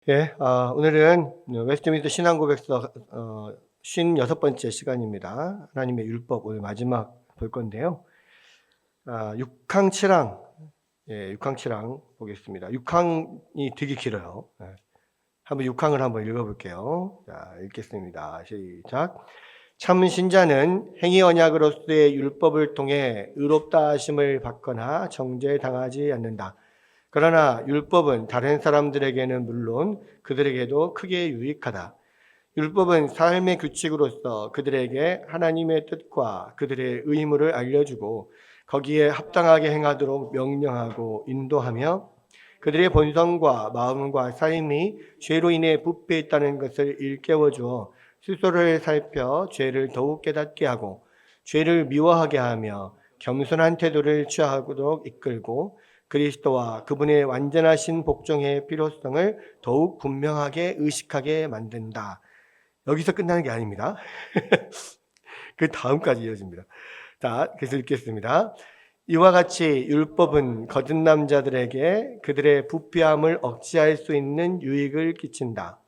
예, 오늘은 웨스트민스터 신앙고백서 56번째 시간입니다. 하나님의 율법 오늘 마지막 볼 건데요. 6항 7항, 6항 7항 보겠습니다. 6항이 되게 길어요. 한번 6항을 한번 읽어볼게요. 자, 읽겠습니다. 시작. 참 신자는 행위 언약으로서의 율법을 통해 의롭다 하심을 받거나 정죄당하지 않는다. 그러나 율법은 다른 사람들에게는 물론 그들에게도 크게 유익하다. 율법은 삶의 규칙으로서 그들에게 하나님의 뜻과 그들의 의무를 알려주고 거기에 합당하게 행하도록 명령하고 인도하며 그들의 본성과 마음과 삶이 죄로 인해 부패했다는 것을 일깨워주어 스스로를 살펴 죄를 더욱 깨닫게 하고 죄를 미워하게 하며 겸손한 태도를 취하도록 이끌고 그리스도와 그분의 완전하신 복종의 필요성을 더욱 분명하게 의식하게 만든다. 여기서 끝나는 게 아닙니다. 그 다음까지 이어집니다. 자, 그래서 읽겠습니다. 이와 같이 율법은 거듭난 자들에게 그들의 부패함을 억제할 수 있는 유익을 끼친다.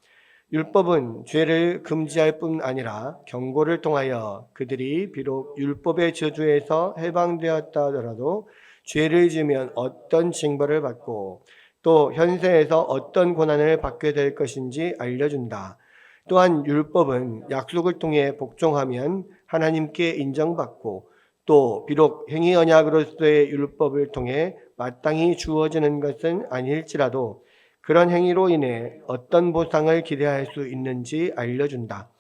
율법은 죄를 금지할 뿐 아니라 경고를 통하여 그들이 비록 율법의 저주에서 해방되었다 하더라도 죄를 지으면 어떤 징벌을 받고 또 현세에서 어떤 고난을 받게 될 것인지 알려준다. 또한 율법은 약속을 통해 복종하면 하나님께 인정받고 또 비록 행위 언약으로서의 율법을 통해 마땅히 주어지는 것은 아닐지라도 그런 행위로 인해 어떤 보상을 기대할 수 있는지 알려준다.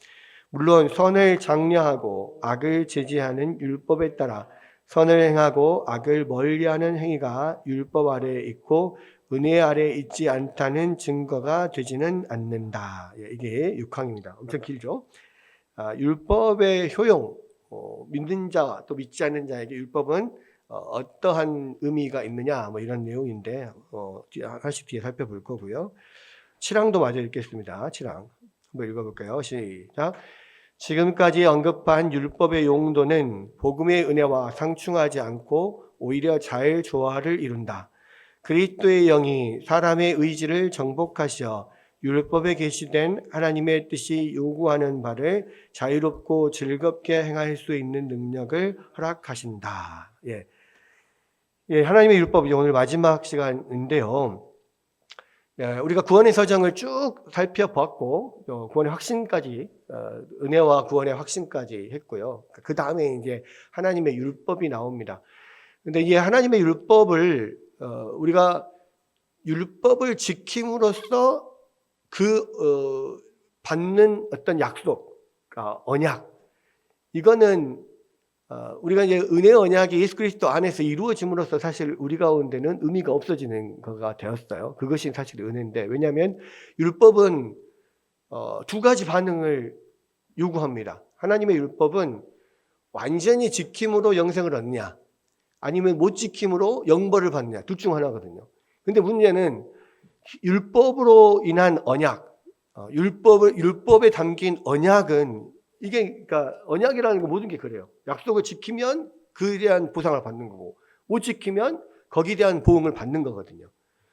물론 선을 장려하고 악을 제지하는 율법에 따라 선을 행하고 악을 멀리하는 행위가 율법 아래에 있고 은혜 아래에 있지 않다는 증거가 되지는 않는다. 이게 6항입니다. 엄청 길죠? 율법의 효용, 믿는 자와 또 믿지 않는 자에게 율법은 어떠한 의미가 있느냐 뭐 이런 내용인데 하나씩 뒤에 살펴볼 거고요. 7항도 마저 읽겠습니다. 7항 한번 읽어볼까요? 시작. 지금까지 언급한 율법의 용도는 복음의 은혜와 상충하지 않고 오히려 자일조화를 이룬다. 그리스도의 영이 사람의 의지를 정복하시어 율법에 계시된 하나님의 뜻이 요구하는 바를 자유롭고 즐겁게 행할 수 있는 능력을 허락하신다. 하나님의 율법이 오늘 마지막 시간인데요. 우리가 구원의 서정을 쭉 살펴봤고 구원의 확신까지 은혜와 구원의 확신까지 했고요. 그 다음에 이제 하나님의 율법이 나옵니다. 근데 이 하나님의 율법을 우리가 율법을 지킴으로써 받는 어떤 약속, 언약, 이거는 우리가 이제 은혜 언약이 예수 그리스도 안에서 이루어짐으로써 사실 우리 가운데는 의미가 없어지는 거가 되었어요. 그것이 사실 은혜인데, 왜냐하면 율법은 두 가지 반응을 요구합니다. 하나님의 율법은 완전히 지킴으로 영생을 얻느냐, 아니면 못 지킴으로 영벌을 받느냐, 둘 중 하나거든요. 근데 문제는 율법으로 인한 언약, 율법에 담긴 언약은 이게 그러니까 언약이라는 거 모든 게 그래요. 약속을 지키면 그에 대한 보상을 받는 거고 못 지키면 거기에 대한 보응을 받는 거거든요.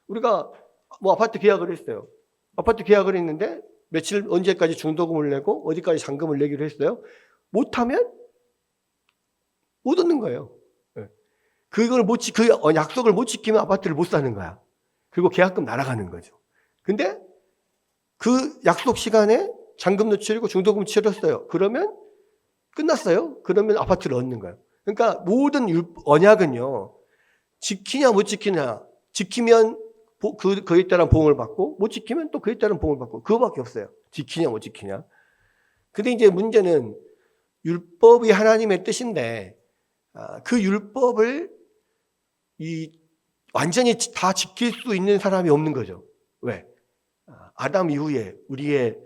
우리가 뭐 아파트 계약을 했어요. 아파트 계약을 했는데 며칠 언제까지 중도금을 내고 어디까지 잔금을 내기로 했어요. 못하면 못 얻는 거예요. 그걸 그 약속을 못 지키면 아파트를 못 사는 거야. 그리고 계약금 날아가는 거죠. 근데 그 약속 시간에 잔금도 치르고 중도금 치렀어요. 그러면 끝났어요. 그러면 아파트를 얻는 거예요. 그러니까 모든 언약은요, 지키냐 못 지키냐, 지키면 그에 따른 보응을 받고 못 지키면 또 그에 따른 보응을 받고 그거밖에 없어요. 지키냐 못 지키냐. 근데 이제 문제는 율법이 하나님의 뜻인데 그 율법을 완전히 다 지킬 수 있는 사람이 없는 거죠. 왜? 아담 이후에 우리의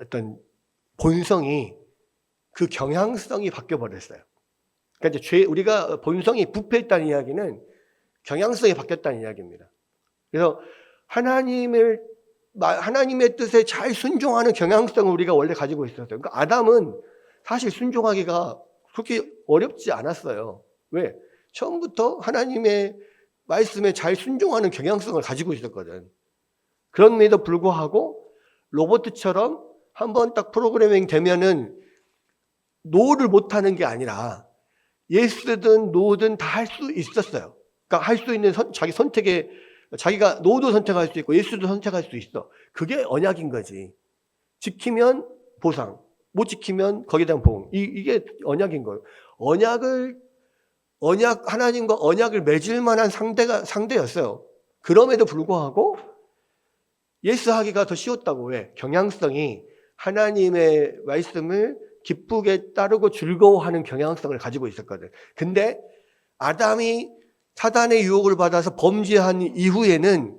어떤 본성이 그 경향성이 바뀌어 버렸어요. 그러니까 이제 우리가 본성이 부패했다는 이야기는 경향성이 바뀌었다는 이야기입니다. 그래서 하나님의 뜻에 잘 순종하는 경향성을 우리가 원래 가지고 있었어요. 그러니까 아담은 사실 순종하기가 그렇게 어렵지 않았어요. 왜? 처음부터 하나님의 말씀에 잘 순종하는 경향성을 가지고 있었거든. 그럼에도 불구하고 로봇처럼 한번 딱 프로그래밍 되면은 노를 못하는 게 아니라 예스든 노든 다 할 수 있었어요. 그러니까 할 수 있는 자기 선택에 자기가 노도 선택할 수 있고 예스도 선택할 수 있어. 그게 언약인 거지. 지키면 보상, 못 지키면 거기에 대한 보응. 이게 언약인 거예요. 하나님과 언약을 맺을 만한 상대였어요. 그럼에도 불구하고 예스 하기가 더 쉬웠다고. 왜? 경향성이 하나님의 말씀을 기쁘게 따르고 즐거워하는 경향성을 가지고 있었거든. 근데 아담이 사단의 유혹을 받아서 범죄한 이후에는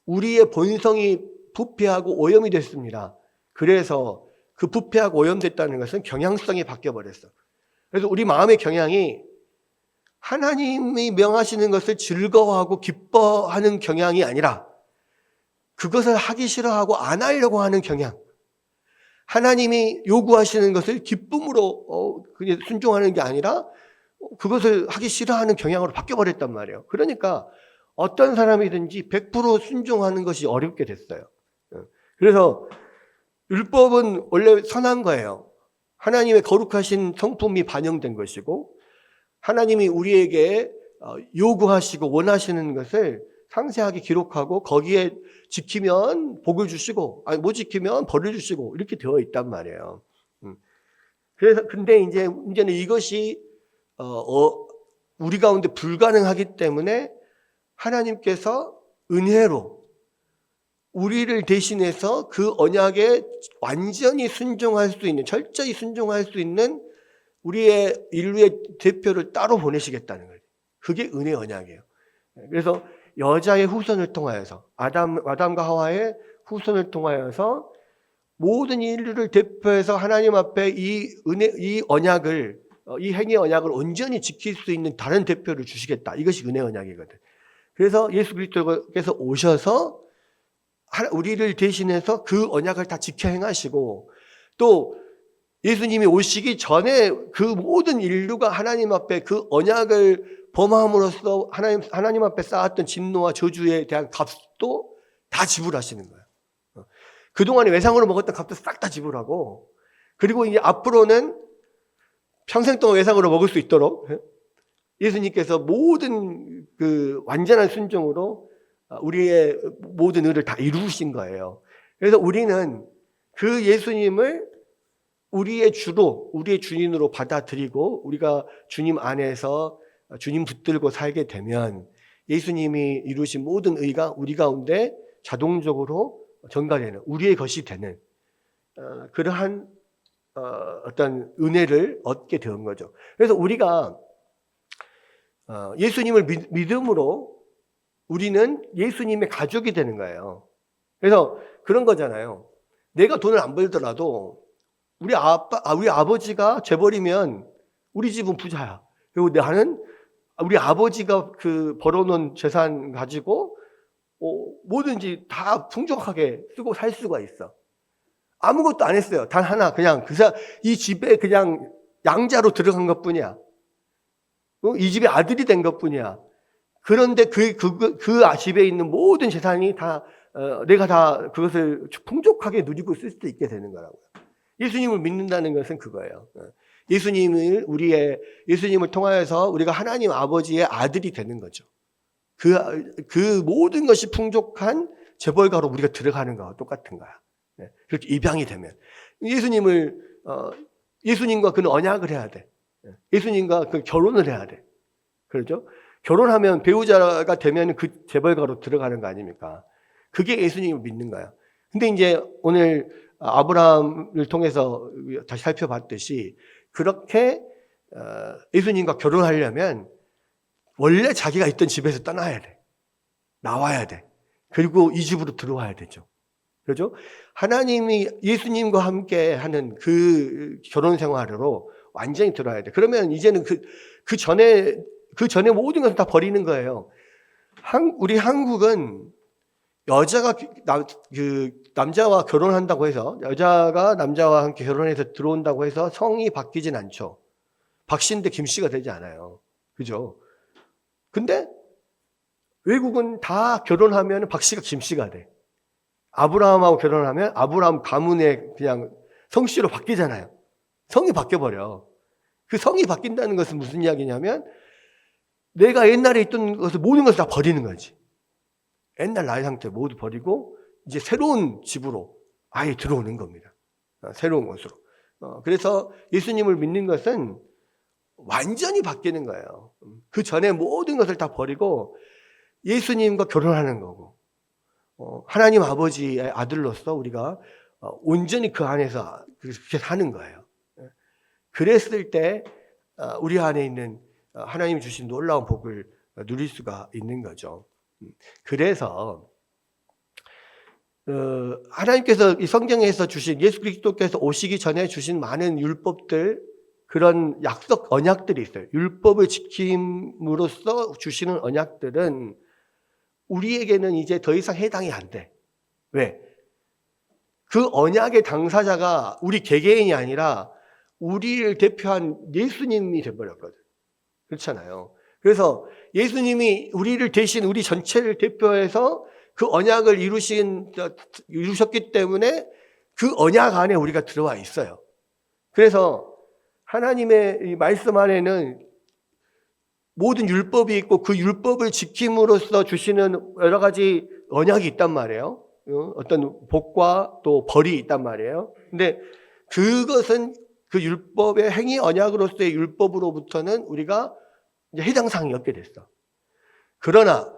우리의 본성이 부패하고 오염이 됐습니다. 그래서 그 부패하고 오염됐다는 것은 경향성이 바뀌어버렸어. 그래서 우리 마음의 경향이 하나님이 명하시는 것을 즐거워하고 기뻐하는 경향이 아니라 그것을 하기 싫어하고 안 하려고 하는 경향. 하나님이 요구하시는 것을 기쁨으로 그냥 순종하는 게 아니라 그것을 하기 싫어하는 경향으로 바뀌어버렸단 말이에요. 그러니까 어떤 사람이든지 100% 순종하는 것이 어렵게 됐어요. 그래서 율법은 원래 선한 거예요. 하나님의 거룩하신 성품이 반영된 것이고 하나님이 우리에게 요구하시고 원하시는 것을 상세하게 기록하고 거기에 지키면 복을 주시고 못 지키면 벌을 주시고 이렇게 되어 있단 말이에요. 그래서 근데 이제 문제는 이것이 우리 가운데 불가능하기 때문에 하나님께서 은혜로 우리를 대신해서 그 언약에 완전히 순종할 수 있는, 철저히 순종할 수 있는 우리의 인류의 대표를 따로 보내시겠다는 거예요. 그게 은혜 언약이에요. 그래서 여자의 후손을 통하여서 아담과 하와의 후손을 통하여서 모든 인류를 대표해서 하나님 앞에 이 언약을 이 행의 언약을 온전히 지킬 수 있는 다른 대표를 주시겠다. 이것이 은혜 언약이거든. 그래서 예수 그리스도께서 오셔서 우리를 대신해서 그 언약을 다 지켜 행하시고 또 예수님이 오시기 전에 그 모든 인류가 하나님 앞에 그 언약을 범함으로써 하나님 앞에 쌓았던 진노와 저주에 대한 값도 다 지불하시는 거예요. 그동안에 외상으로 먹었던 값도 싹 다 지불하고 그리고 이제 앞으로는 평생 동안 외상으로 먹을 수 있도록 예수님께서 모든 그 완전한 순종으로 우리의 모든 의를 다 이루신 거예요. 그래서 우리는 그 예수님을 우리의 주로, 우리의 주인으로 받아들이고 우리가 주님 안에서 주님 붙들고 살게 되면 예수님이 이루신 모든 의가 우리 가운데 자동적으로 전가되는 우리의 것이 되는 그러한 어떤 은혜를 얻게 된 거죠. 그래서 우리가 예수님을 믿음으로 우리는 예수님의 가족이 되는 거예요. 그래서 그런 거잖아요. 내가 돈을 안 벌더라도 우리 아버지가 재벌이면 우리 집은 부자야. 그리고 나는 우리 아버지가 그 벌어놓은 재산 가지고 뭐든지 다 풍족하게 쓰고 살 수가 있어. 아무것도 안 했어요. 단 하나 그냥 이 집에 그냥 양자로 들어간 것뿐이야. 이 집의 아들이 된 것뿐이야. 그런데 그 집에 있는 모든 재산이 다 내가 다 그것을 풍족하게 누리고 쓸 수 있게 되는 거라고요. 예수님을 믿는다는 것은 그거예요. 예수님을 통하여서 우리가 하나님 아버지의 아들이 되는 거죠. 그 모든 것이 풍족한 재벌가로 우리가 들어가는 거와 똑같은 거야. 그렇게 입양이 되면 예수님과 그는 언약을 해야 돼. 예수님과 그 결혼을 해야 돼. 그렇죠? 결혼하면 배우자가 되면 그 재벌가로 들어가는 거 아닙니까? 그게 예수님을 믿는 거야. 근데 이제 오늘 아브라함을 통해서 다시 살펴봤듯이 그렇게 예수님과 결혼하려면 원래 자기가 있던 집에서 떠나야 돼. 나와야 돼. 그리고 이 집으로 들어와야 되죠. 그렇죠? 하나님이 예수님과 함께 하는 그 결혼 생활으로 완전히 들어와야 돼. 그러면 이제는 그 전에 모든 것을 다 버리는 거예요. 우리 한국은 여자가 남자와 결혼한다고 해서 여자가 남자와 함께 결혼해서 들어온다고 해서 성이 바뀌진 않죠. 박씨인데 김씨가 되지 않아요. 그죠? 근데 외국은 다 결혼하면 박씨가 김씨가 돼. 아브라함하고 결혼하면 아브라함 가문의 그냥 성씨로 바뀌잖아요. 성이 바뀌어버려. 그 성이 바뀐다는 것은 무슨 이야기냐면 내가 옛날에 있던 것을 모든 것을 다 버리는 거지. 옛날 나의 상태 모두 버리고 이제 새로운 집으로 아예 들어오는 겁니다. 새로운 곳으로. 그래서 예수님을 믿는 것은 완전히 바뀌는 거예요. 그 전에 모든 것을 다 버리고 예수님과 결혼하는 거고, 하나님 아버지의 아들로서 우리가 온전히 그 안에서 그렇게 사는 거예요. 그랬을 때 우리 안에 있는 하나님이 주신 놀라운 복을 누릴 수가 있는 거죠. 그래서 하나님께서 이 성경에서 주신, 예수 그리스도께서 오시기 전에 주신 많은 율법들, 그런 약속, 언약들이 있어요. 율법을 지킴으로써 주시는 언약들은 우리에게는 이제 더 이상 해당이 안 돼. 왜? 그 언약의 당사자가 우리 개개인이 아니라 우리를 대표한 예수님이 돼버렸거든. 그렇잖아요. 그래서 예수님이 우리를 대신 우리 전체를 대표해서 그 언약을 이루셨기 때문에 그 언약 안에 우리가 들어와 있어요. 그래서 하나님의 이 말씀 안에는 모든 율법이 있고 그 율법을 지킴으로써 주시는 여러 가지 언약이 있단 말이에요. 어떤 복과 또 벌이 있단 말이에요. 근데 그것은 그 율법의 행위 언약으로서의 율법으로부터는 우리가 이제 해당 사항이 없게 됐어. 그러나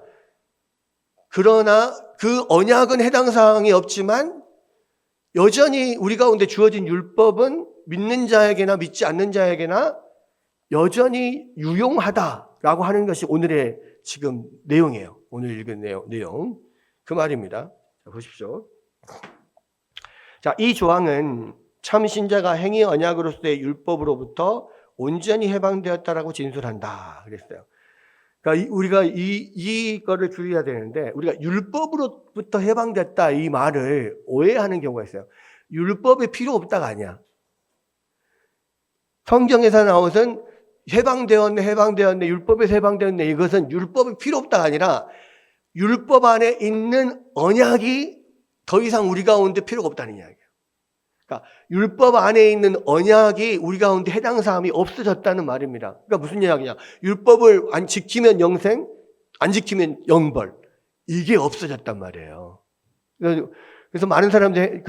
그 언약은 해당 사항이 없지만 여전히 우리 가운데 주어진 율법은 믿는 자에게나 믿지 않는 자에게나 여전히 유용하다라고 하는 것이 오늘의 지금 내용이에요. 오늘 읽은 내용. 그 말입니다. 자, 보십시오. 자, 이 조항은 참 신자가 행위 언약으로서의 율법으로부터 온전히 해방되었다라고 진술한다. 그랬어요. 그러니까 우리가 이거를 주의해야 되는데, 우리가 율법으로부터 해방됐다 이 말을 오해하는 경우가 있어요. 율법이 필요 없다가 아니야. 성경에서 나온 것은 해방되었네, 율법에서 해방되었네, 이것은 율법이 필요 없다가 아니라 율법 안에 있는 언약이 더 이상 우리 가운데 필요가 없다는 이야기예요. 그러니까 율법 안에 있는 언약이 우리 가운데 해당 사항이 없어졌다는 말입니다. 그러니까 무슨 이야기냐? 율법을 안 지키면 영생, 안 지키면 영벌. 이게 없어졌단 말이에요. 그래서 많은 사람들이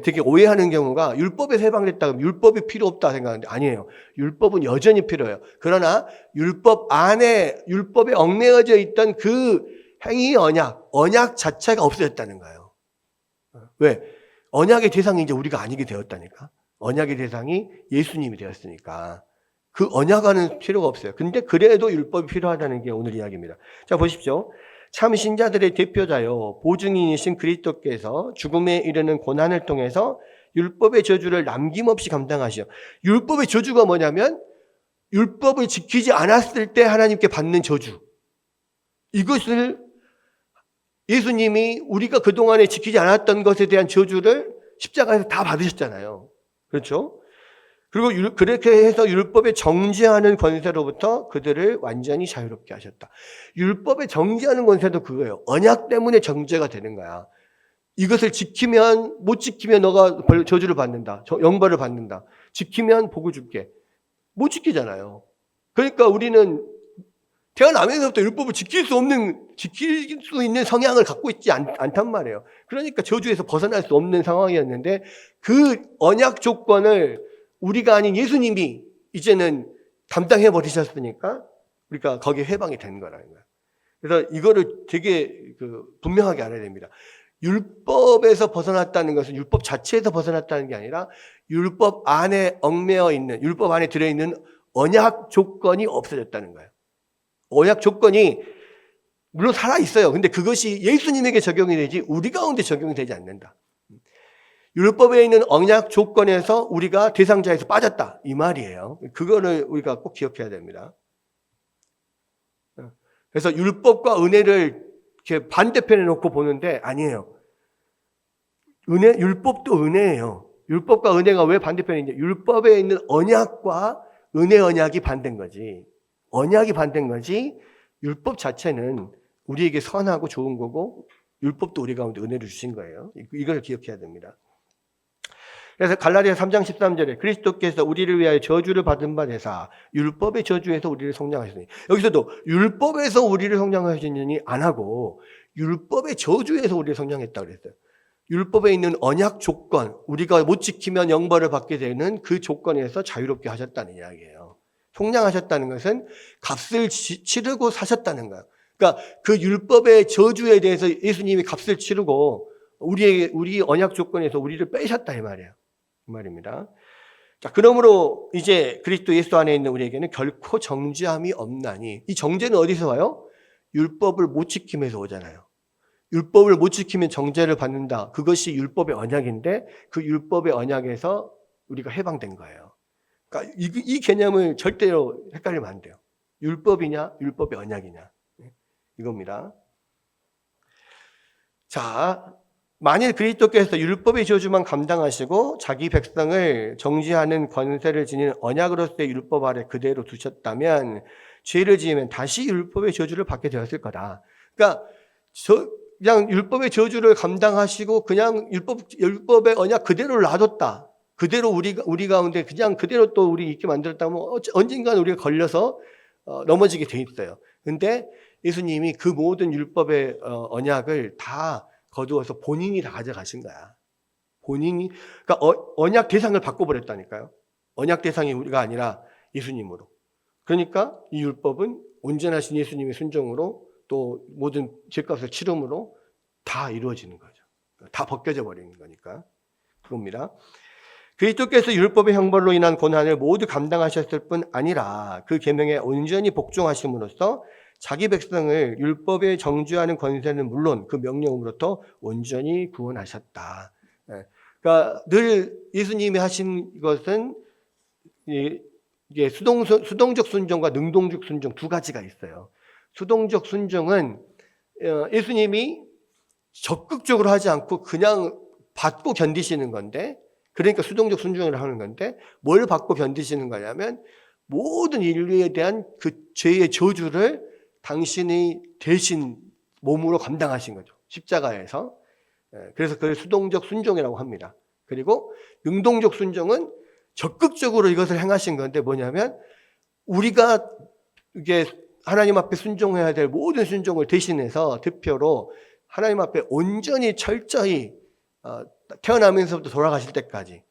되게 오해하는 경우가 율법에서 해방됐다 그러면 율법이 필요 없다 생각하는데 아니에요. 율법은 여전히 필요해요. 그러나 율법 안에 율법에 얽매여져 있던 그 행위 언약 자체가 없어졌다는 거예요. 왜? 언약의 대상이 이제 우리가 아니게 되었다니까. 언약의 대상이 예수님이 되었으니까. 그 언약과는 필요가 없어요. 근데 그래도 율법이 필요하다는 게 오늘 이야기입니다. 자, 보십시오. 참 신자들의 대표자요, 보증인이신 그리스도께서 죽음에 이르는 고난을 통해서 율법의 저주를 남김없이 감당하시오. 율법의 저주가 뭐냐면 율법을 지키지 않았을 때 하나님께 받는 저주. 이것을 예수님이 우리가 그동안에 지키지 않았던 것에 대한 저주를 십자가에서 다 받으셨잖아요. 그렇죠? 그리고 그렇게 해서 율법에 정죄하는 권세로부터 그들을 완전히 자유롭게 하셨다. 율법에 정죄하는 권세도 그거예요. 언약 때문에 정죄가 되는 거야. 이것을 지키면, 못 지키면 너가 저주를 받는다. 영벌을 받는다. 지키면 복을 줄게. 못 지키잖아요. 그러니까 우리는 태어나면서부터 율법을 지킬 수 있는 성향을 갖고 있지 않단 말이에요. 그러니까 저주에서 벗어날 수 없는 상황이었는데 그 언약 조건을 우리가 아닌 예수님이 이제는 담당해 버리셨으니까 우리가 거기에 해방이 된 거라는 거예요. 그래서 이거를 되게 분명하게 알아야 됩니다. 율법에서 벗어났다는 것은 율법 자체에서 벗어났다는 게 아니라 율법 안에 얽매여 있는, 율법 안에 들어있는 언약 조건이 없어졌다는 거예요. 언약 조건이 물론 살아있어요. 근데 그것이 예수님에게 적용이 되지 우리 가운데 적용이 되지 않는다. 율법에 있는 언약 조건에서 우리가 대상자에서 빠졌다. 이 말이에요. 그거를 우리가 꼭 기억해야 됩니다. 그래서 율법과 은혜를 이렇게 반대편에 놓고 보는데 아니에요. 율법도 은혜예요. 율법과 은혜가 왜 반대편인지, 율법에 있는 언약과 은혜 언약이 반대인 거지. 언약이 반대인 거지 율법 자체는 우리에게 선하고 좋은 거고 율법도 우리 가운데 은혜를 주신 거예요. 이걸 기억해야 됩니다. 그래서 갈라디아 3장 13절에 그리스도께서 우리를 위하여 저주를 받은 바 되사 율법의 저주에서 우리를 속량하시니, 여기서도 율법에서 우리를 속량하시니 안 하고 율법의 저주에서 우리를 속량했다고 그랬어요. 율법에 있는 언약 조건, 우리가 못 지키면 영벌을 받게 되는 그 조건에서 자유롭게 하셨다는 이야기예요. 속량하셨다는 것은 값을 치르고 사셨다는 거예요. 그러니까 그 율법의 저주에 대해서 예수님이 값을 치르고 우리 언약 조건에서 우리를 빼셨다 이 말이에요. 그 말입니다. 자, 그러므로 이제 그리스도 예수 안에 있는 우리에게는 결코 정죄함이 없나니, 이 정죄는 어디서 와요? 율법을 못 지킴에서 오잖아요. 율법을 못 지키면 정죄를 받는다. 그것이 율법의 언약인데 그 율법의 언약에서 우리가 해방된 거예요. 그러니까 이 개념을 절대로 헷갈리면 안 돼요. 율법이냐 율법의 언약이냐 이겁니다. 자, 만일 그리스도께서 율법의 저주만 감당하시고 자기 백성을 정죄하는 권세를 지닌 언약으로서의 율법 아래 그대로 두셨다면 죄를 지으면 다시 율법의 저주를 받게 되었을 거다. 그러니까 그냥 율법의 저주를 감당하시고 그냥 율법의 언약 그대로 놔뒀다. 그대로 우리 가운데 그냥 그대로 또 우리 있게 만들었다면 언젠간 우리가 걸려서 넘어지게 돼 있어요. 근데 예수님이 그 모든 율법의 언약을 다 거두어서 본인이 다 가져가신 거야. 본인이, 그러니까 언약 대상을 바꿔버렸다니까요. 언약 대상이 우리가 아니라 예수님으로. 그러니까 이 율법은 온전하신 예수님의 순종으로 또 모든 죄값을 치름으로 다 이루어지는 거죠. 다 벗겨져 버리는 거니까. 그겁니다. 그리스도께서 율법의 형벌로 인한 고난을 모두 감당하셨을 뿐 아니라 그 계명에 온전히 복종하심으로써 자기 백성을 율법에 정죄하는 권세는 물론 그 명령으로부터 온전히 구원하셨다. 그러니까 늘 예수님이 하신 것은 이게 수동적 순종과 능동적 순종 두 가지가 있어요. 수동적 순종은 예수님이 적극적으로 하지 않고 그냥 받고 견디시는 건데, 그러니까 수동적 순종을 하는 건데, 뭘 받고 견디시는 거냐면 모든 인류에 대한 그 죄의 저주를 당신이 대신 몸으로 감당하신 거죠. 십자가에서. 그래서 그걸 수동적 순종이라고 합니다. 그리고 능동적 순종은 적극적으로 이것을 행하신 건데 뭐냐면 우리가 이게 하나님 앞에 순종해야 될 모든 순종을 대신해서 득표로 하나님 앞에 온전히 철저히 태어나면서부터 돌아가실 때까지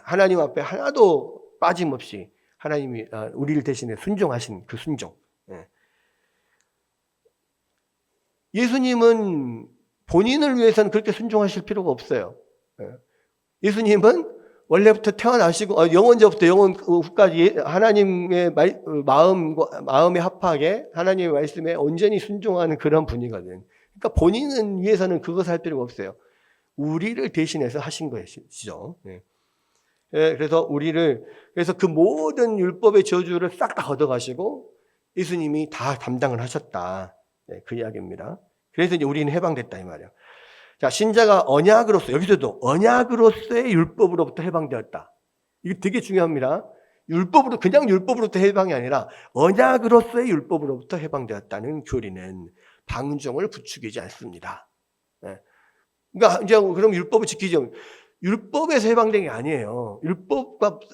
하나님 앞에 하나도 빠짐없이 하나님이 우리를 대신해 순종하신 그 순종. 예수님은 본인을 위해서는 그렇게 순종하실 필요가 없어요. 예수님은 원래부터 태어나시고 영원전부터 영원까지 하나님의 마음에 합하게 하나님의 말씀에 온전히 순종하는 그런 분이거든. 그러니까 본인은 위해서는 그것을 할 필요가 없어요. 우리를 대신해서 하신 것이죠. 그래서 그래서 그 모든 율법의 저주를 싹 다 걷어가시고 예수님이 다 담당을 하셨다. 그 이야기입니다. 그래서 이제 우리는 해방됐다 이 말이에요. 자, 신자가 언약으로서, 여기서도 언약으로서의 율법으로부터 해방되었다. 이게 되게 중요합니다. 그냥 율법으로부터 해방이 아니라 언약으로서의 율법으로부터 해방되었다는 교리는 방종을 부추기지 않습니다. 그러니까 이제 그럼 율법을 지키죠. 율법에서 해방된 게 아니에요.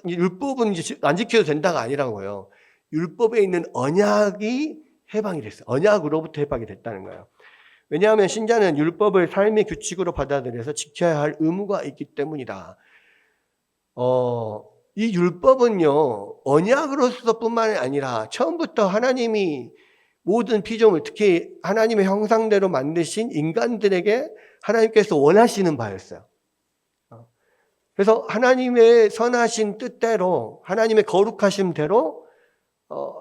율법은 이제 안 지켜도 된다가 아니라고요. 율법에 있는 언약이 해방이 됐어요. 언약으로부터 해방이 됐다는 거예요. 왜냐하면 신자는 율법을 삶의 규칙으로 받아들여서 지켜야 할 의무가 있기 때문이다. 이 율법은요, 언약으로서뿐만 아니라 처음부터 하나님이 모든 피조물, 특히 하나님의 형상대로 만드신 인간들에게 하나님께서 원하시는 바였어요. 그래서 하나님의 선하신 뜻대로, 하나님의 거룩하심대로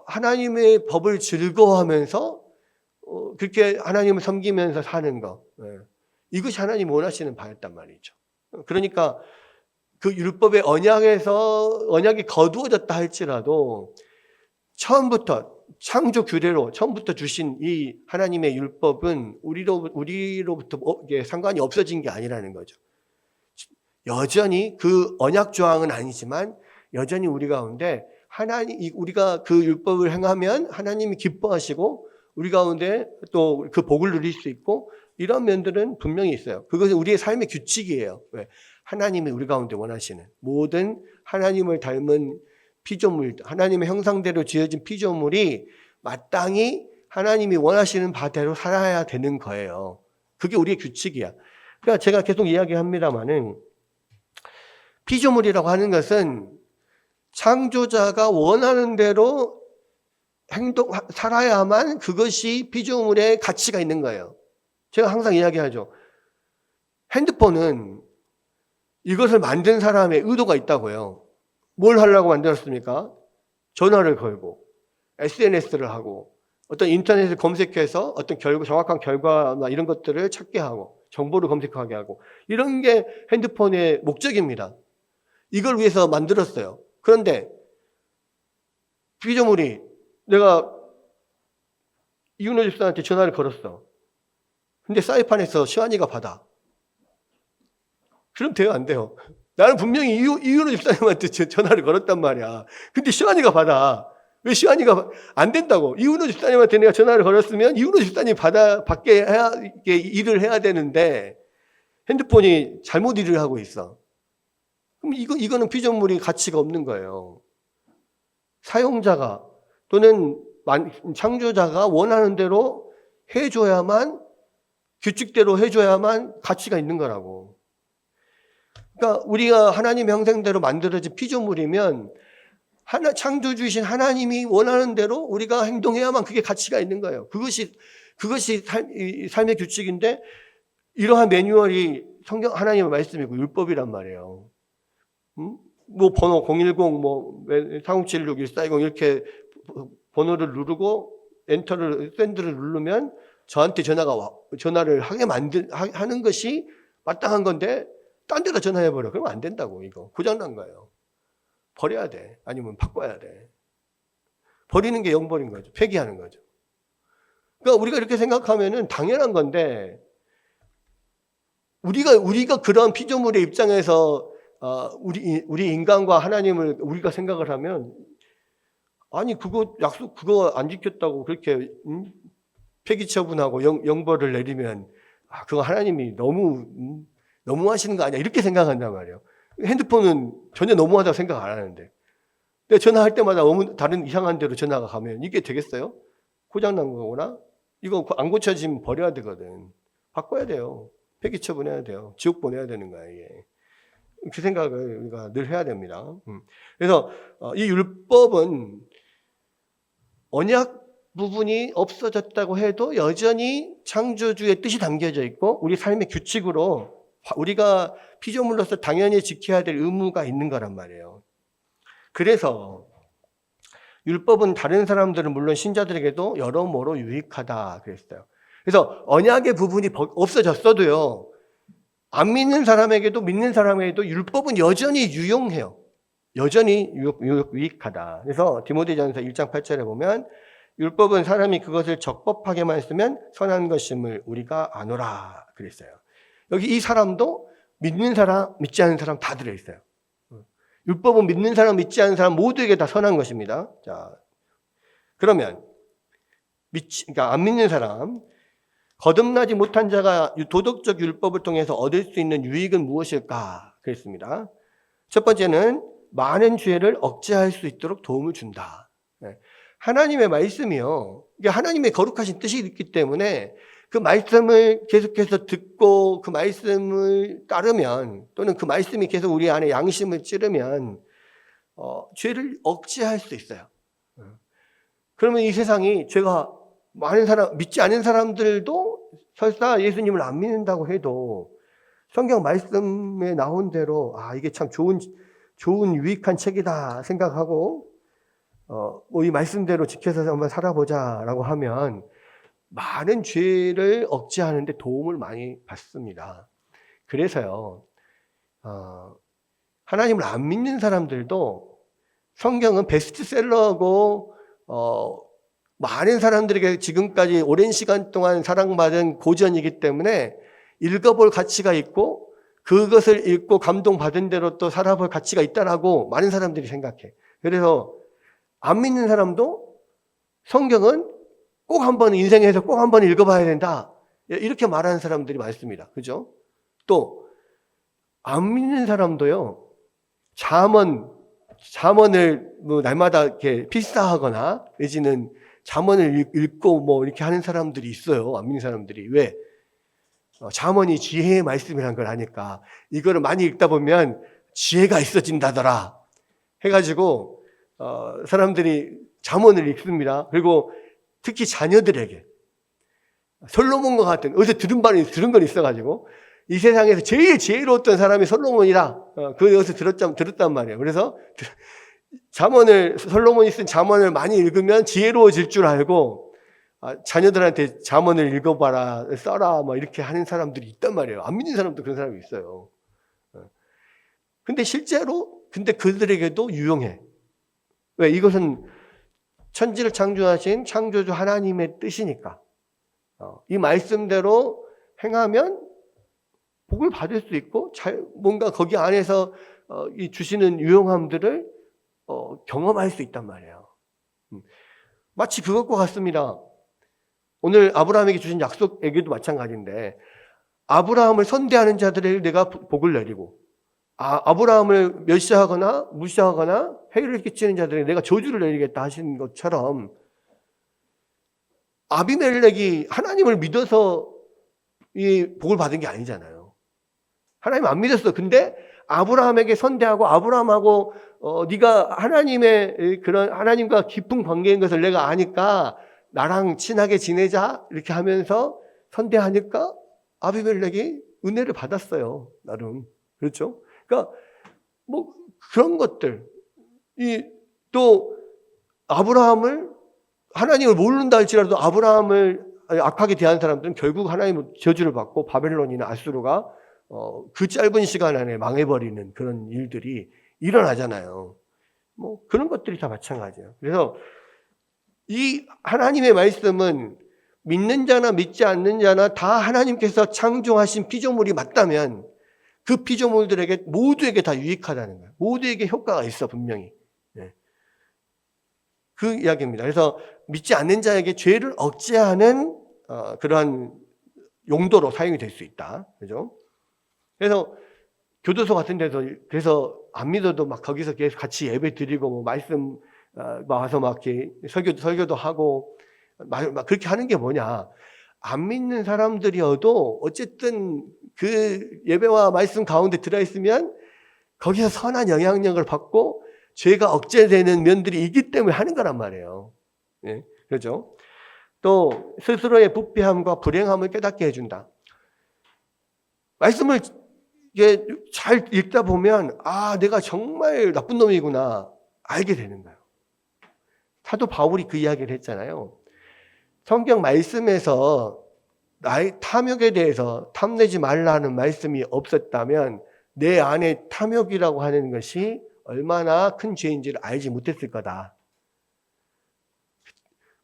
하나님의 법을 즐거워하면서 그렇게 하나님을 섬기면서 사는 거, 이것이 하나님이 원하시는 바였단 말이죠. 그러니까 그 율법의 언약이 거두어졌다 할지라도 처음부터 창조 규례로 처음부터 주신 이 하나님의 율법은 우리로부터 상관이 없어진 게 아니라는 거죠. 여전히 그 언약 조항은 아니지만 여전히 우리 가운데 우리가 그 율법을 행하면 하나님이 기뻐하시고 우리 가운데 또 그 복을 누릴 수 있고 이런 면들은 분명히 있어요. 그것은 우리의 삶의 규칙이에요. 왜? 하나님이 우리 가운데 원하시는 모든 하나님을 닮은 피조물, 하나님의 형상대로 지어진 피조물이 마땅히 하나님이 원하시는 바대로 살아야 되는 거예요. 그게 우리의 규칙이야. 그러니까 제가 계속 이야기합니다마는 피조물이라고 하는 것은 창조자가 원하는 대로 살아야만 그것이 피조물의 가치가 있는 거예요. 제가 항상 이야기하죠. 핸드폰은 이것을 만든 사람의 의도가 있다고요. 뭘 하려고 만들었습니까? 전화를 걸고 SNS를 하고 어떤 인터넷을 검색해서 어떤 정확한 결과나 이런 것들을 찾게 하고 정보를 검색하게 하고 이런 게 핸드폰의 목적입니다. 이걸 위해서 만들었어요. 그런데 피조물이 내가 이윤호 집사한테 전화를 걸었어. 근데 사이판에서 시환이가 받아. 그럼 돼요, 안 돼요? 나는 분명히 이윤호 집사님한테 전화를 걸었단 말이야. 근데 시환이가 받아. 왜 시환이가 안 된다고? 이윤호 집사님한테 내가 전화를 걸었으면 이윤호 집사님이 받게 일을 해야 되는데 핸드폰이 잘못 일을 하고 있어. 그럼 이거는 피조물이 가치가 없는 거예요. 사용자가 또는 창조자가 원하는 대로 해줘야만, 규칙대로 해줘야만 가치가 있는 거라고. 그러니까 우리가 하나님의 형상대로 만들어진 피조물이면 창조주이신 하나님이 원하는 대로 우리가 행동해야만 그게 가치가 있는 거예요. 그것이 삶의 규칙인데 이러한 매뉴얼이 성경 하나님의 말씀이고 율법이란 말이에요. 뭐 번호 010, 4076, 1420 이렇게 번호를 누르고 샌드를 누르면 저한테 전화를 하는 것이 마땅한 건데 딴 데다 전화해버려. 그러면 안 된다고. 이거 고장난 거예요. 버려야 돼. 아니면 바꿔야 돼. 버리는 게 영버린 거죠. 폐기하는 거죠. 그러니까 우리가 이렇게 생각하면은 당연한 건데 우리가 그런 피조물의 입장에서 우리 인간과 하나님을 우리가 생각을 하면 아니 그거 안 지켰다고 그렇게 폐기 처분하고 영벌을 내리면 그거 하나님이 너무 하시는 거 아니야 이렇게 생각한단 말이에요. 핸드폰은 전혀 너무하다고 생각 안 하는데 근데 전화할 때마다 다른 이상한 데로 전화가 가면 이게 되겠어요? 고장난 거구나? 이거 안 고쳐지면 버려야 되거든. 바꿔야 돼요. 폐기 처분해야 돼요. 지옥 보내야 되는 거야 이게. 그 생각을 우리가 늘 해야 됩니다. 그래서 이 율법은 언약 부분이 없어졌다고 해도 여전히 창조주의 뜻이 담겨져 있고 우리 삶의 규칙으로 우리가 피조물로서 당연히 지켜야 될 의무가 있는 거란 말이에요. 그래서 율법은 다른 사람들은 물론 신자들에게도 여러모로 유익하다 그랬어요. 그래서 언약의 부분이 없어졌어도요. 안 믿는 사람에게도 믿는 사람에게도 율법은 여전히 유용해요. 여전히 유익하다. 그래서 디모데전서 1장 8절에 보면 율법은 사람이 그것을 적법하게만 쓰면 선한 것임을 우리가 아노라 그랬어요. 여기 이 사람도 믿는 사람, 믿지 않는 사람 다 들어있어요. 율법은 믿는 사람, 믿지 않는 사람 모두에게 다 선한 것입니다. 자, 그러면 그러니까 안 믿는 사람, 거듭나지 못한 자가 도덕적 율법을 통해서 얻을 수 있는 유익은 무엇일까? 그랬습니다. 첫 번째는 많은 죄를 억제할 수 있도록 도움을 준다. 하나님의 말씀이요. 이게 하나님의 거룩하신 뜻이 있기 때문에 그 말씀을 계속해서 듣고 그 말씀을 따르면 또는 그 말씀이 계속 우리 안에 양심을 찌르면 죄를 억제할 수 있어요. 그러면 이 세상이 죄가 많은 사람, 믿지 않은 사람들도 설사 예수님을 안 믿는다고 해도 성경 말씀에 나온 대로 이게 참 좋은 유익한 책이다 생각하고 이 말씀대로 지켜서 한번 살아보자라고 하면 많은 죄를 억제하는 데 도움을 많이 받습니다. 그래서요. 하나님을 안 믿는 사람들도 성경은 베스트셀러고 많은 사람들에게 지금까지 오랜 시간 동안 사랑받은 고전이기 때문에 읽어볼 가치가 있고 그것을 읽고 감동받은 대로 또 살아볼 가치가 있다라고 많은 사람들이 생각해. 그래서 안 믿는 사람도 성경은 꼭 한번 인생에서 꼭 한번 읽어봐야 된다. 이렇게 말하는 사람들이 많습니다. 그죠? 또 안 믿는 사람도요, 잠언을 뭐 날마다 이렇게 필사하거나 내지는 잠언을 읽고 뭐 이렇게 하는 사람들이 있어요. 안 믿는 사람들이. 왜? 잠언이 지혜의 말씀이라는 걸 아니까. 이거를 많이 읽다 보면 지혜가 있어진다더라 해가지고 사람들이 잠언을 읽습니다. 그리고 특히 자녀들에게 솔로몬과 같은, 어디서 들은 건 있어가지고 이 세상에서 제일 지혜로웠던 사람이 솔로몬이다. 어디서 들었단 말이에요. 그래서 솔로몬이 쓴 잠언을 많이 읽으면 지혜로워질 줄 알고 자녀들한테 잠언을 읽어봐라, 써라, 뭐 이렇게 하는 사람들이 있단 말이에요. 안 믿는 사람도 그런 사람이 있어요. 근데 실제로 그들에게도 유용해. 왜? 이것은 천지를 창조하신 창조주 하나님의 뜻이니까. 이 말씀대로 행하면 복을 받을 수 있고 뭔가 거기 안에서 이 주시는 유용함들을 경험할 수 있단 말이에요. 마치 그것과 같습니다. 오늘 아브라함에게 주신 약속에게도 마찬가지인데, 아브라함을 선대하는 자들에게 내가 복을 내리고, 아브라함을 멸시하거나 무시하거나 해를 끼치는 자들에게 내가 저주를 내리겠다 하신 것처럼, 아비멜렉이 하나님을 믿어서 이 복을 받은 게 아니잖아요. 하나님 안 믿었어. 근데 아브라함에게 선대하고 아브라함하고 네가 하나님과 깊은 관계인 것을 내가 아니까 나랑 친하게 지내자 이렇게 하면서 선대하니까 아비멜렉이 은혜를 받았어요. 나름. 그렇죠? 그러니까 뭐 그런 것들. 또 하나님을 모른다 할지라도 아브라함을 악하게 대하는 사람들은 결국 하나님의 저주를 받고 바벨론이나 아수르가 그 짧은 시간 안에 망해버리는 그런 일들이 일어나잖아요. 뭐 그런 것들이 다 마찬가지예요. 그래서 이 하나님의 말씀은 믿는 자나 믿지 않는 자나 다 하나님께서 창조하신 피조물이 맞다면 그 피조물들에게 모두에게 다 유익하다는 거예요. 모두에게 효과가 있어, 분명히. 그 이야기입니다. 그래서 믿지 않는 자에게 죄를 억제하는 그러한 용도로 사용이 될 수 있다. 그죠? 그래서 교도소 같은 데서 그래서 안 믿어도 막 거기서 계속 같이 예배 드리고 뭐 말씀 와서 막 이렇게 설교도 하고 막 그렇게 하는 게 뭐냐? 안 믿는 사람들이어도 어쨌든 그 예배와 말씀 가운데 들어 있으면 거기서 선한 영향력을 받고 죄가 억제되는 면들이 있기 때문에 하는 거란 말이에요. 예, 그렇죠? 또 스스로의 부패함과 불행함을 깨닫게 해준다. 말씀을 잘 읽다 보면 내가 정말 나쁜 놈이구나 알게 되는 거예요. 사도 바울이 그 이야기를 했잖아요. 성경 말씀에서 나의 탐욕에 대해서 탐내지 말라는 말씀이 없었다면 내 안에 탐욕이라고 하는 것이 얼마나 큰 죄인지를 알지 못했을 거다.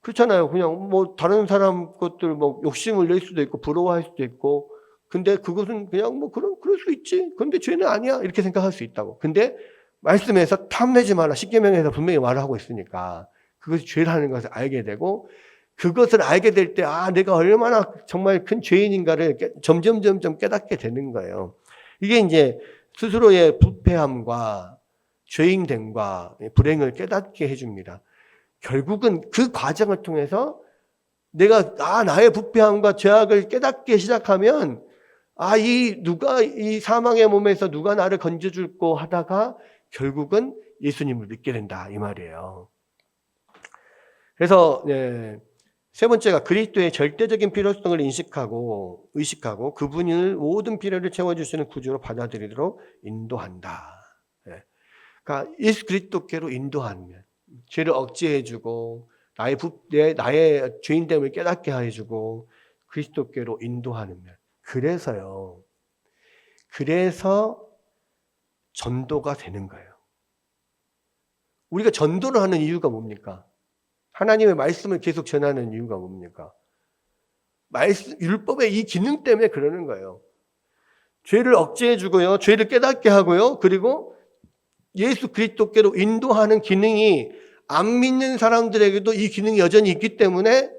그렇잖아요. 그냥 뭐 다른 사람 것들 뭐 욕심을 낼 수도 있고 부러워할 수도 있고, 근데 그것은 그냥 뭐 그럴 수 있지. 근데 죄는 아니야. 이렇게 생각할 수 있다고. 근데 말씀에서 탐내지 마라. 십계명에서 분명히 말을 하고 있으니까 그것이 죄라는 것을 알게 되고, 그것을 알게 될 때 내가 얼마나 정말 큰 죄인인가를 점점 깨닫게 되는 거예요. 이게 이제 스스로의 부패함과 죄인됨과 불행을 깨닫게 해줍니다. 결국은 그 과정을 통해서 내가 나의 부패함과 죄악을 깨닫기 시작하면 이 사망의 몸에서 누가 나를 건져줄고 하다가 결국은 예수님을 믿게 된다 이 말이에요. 그래서 세 번째가 그리스도의 절대적인 필요성을 의식하고 그분을 모든 필요를 채워주시는 구주로 받아들이도록 인도한다. 그러니까 예수 그리스도께로 인도하면 죄를 억제해주고 나의 죄인됨을 깨닫게 해주고 그리스도께로 인도하는 면. 그래서 전도가 되는 거예요. 우리가 전도를 하는 이유가 뭡니까? 하나님의 말씀을 계속 전하는 이유가 뭡니까? 율법의 이 기능 때문에 그러는 거예요. 죄를 억제해주고요, 죄를 깨닫게 하고요, 그리고 예수 그리스도께로 인도하는 기능이 안 믿는 사람들에게도 이 기능이 여전히 있기 때문에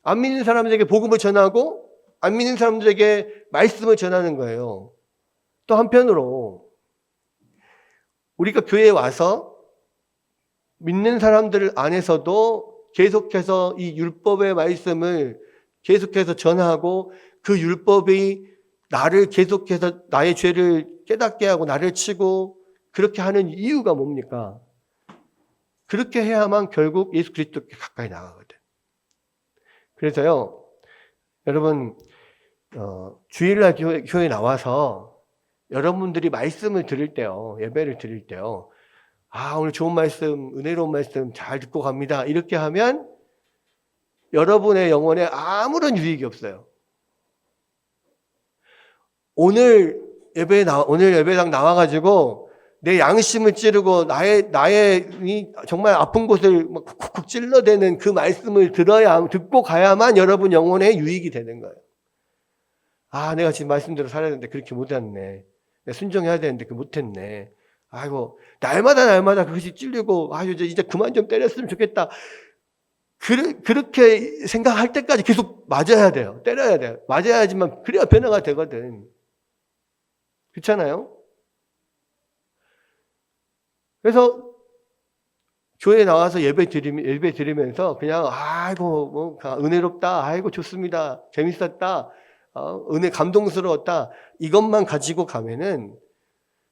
안 믿는 사람들에게 복음을 전하고 안 믿는 사람들에게 말씀을 전하는 거예요. 또 한편으로 우리가 교회에 와서 믿는 사람들 안에서도 계속해서 이 율법의 말씀을 계속해서 전하고 그 율법이 나를 계속해서 나의 죄를 깨닫게 하고 나를 치고 그렇게 하는 이유가 뭡니까? 그렇게 해야만 결국 예수 그리스도께 가까이 나가거든. 그래서요, 여러분 주일날 교회 나와서 여러분들이 말씀을 들을 때요, 예배를 드릴 때요, 오늘 좋은 말씀, 은혜로운 말씀 잘 듣고 갑니다. 이렇게 하면 여러분의 영혼에 아무런 유익이 없어요. 오늘 예배당 나와가지고 내 양심을 찌르고 나의 정말 아픈 곳을 막 쿡쿡 찔러대는 그 말씀을 듣고 가야만 여러분 영혼에 유익이 되는 거예요. 내가 지금 말씀대로 살아야 되는데 그렇게 못했네. 내가 순종해야 되는데 그 못했네. 아이고, 날마다 그것이 찔리고, 이제 그만 좀 때렸으면 좋겠다. 그렇게 생각할 때까지 계속 맞아야 돼요. 때려야 돼요. 맞아야지만 그래야 변화가 되거든. 그렇잖아요? 그래서 교회에 나와서 예배 드리면서 그냥 아이고 은혜롭다, 아이고 좋습니다, 재밌었다, 은혜 감동스러웠다 이것만 가지고 가면은